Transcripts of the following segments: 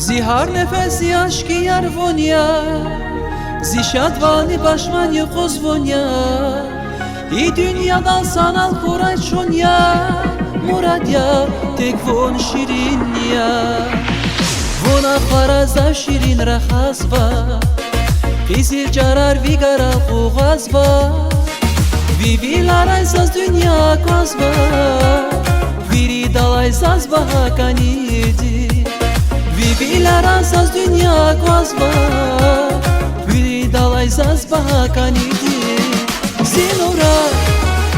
Zihar nefesi aşkı yar vonya, zişadvani başmanya koz vonya. İ dünyadan sanal koray çonya, muradya tek von şirin ya. Vona faraza şirin rahazva, Kizil carar vigara kuğazva. Vivilaray saz dünya kozva, Viri dalay saz bahakanidi. Vivilaray saz dünya kozva, Viri dalay saz bahakanidi. Zinora,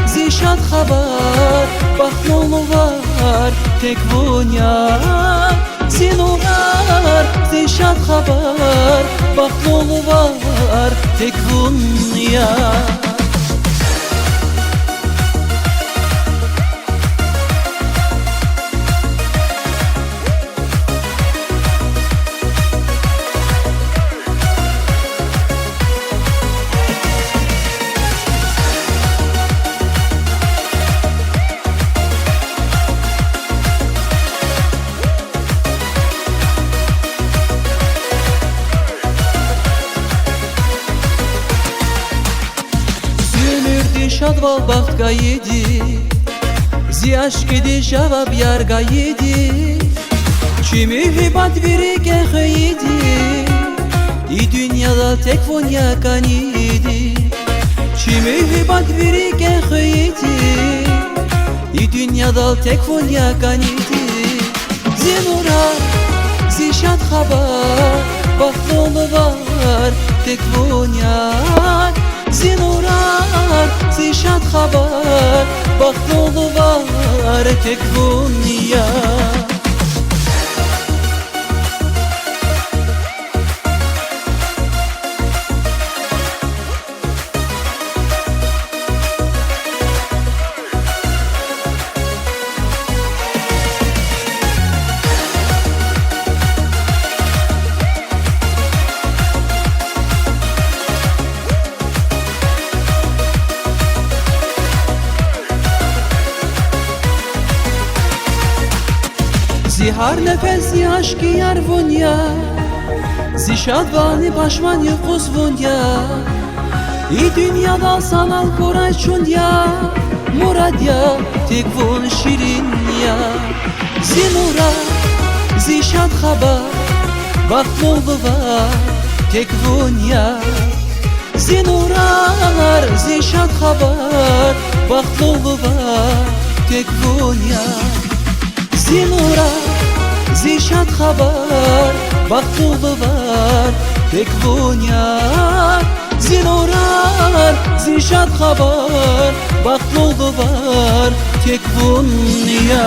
zişat haber, Bahnolu var, tek vonya. Zinorar, zişat haber, Bahnolu var, tek vonya. Şadval bahtga yedi, zi aşk edi cevap yarga yedi. Çimi hibat veri gehe yedi, İ dünyada tek vonya kanidi. Çimi hibat veri gehe yedi, İ dünyada tek vonya kanidi. Zinura, zişat haber, Bahtolu var, tek vonya. Zinorar, zişat haber, Bahtolu var, tek vonya. Zihar nefesi aşkı yar vonya, zişadvani başmanya koz vonya. İ dünyada sanal koray çonya, muradya tek von şirin ya. Zinura, zişat haber, Bahtolu var, tek vonya. Zinurar, zişat haber, Bahtolu var, tek vonya. Zinura, zişat haber, Bahtolu var, tek vonya. Zinorar, zişat haber, Bahtolu var, tek vonya.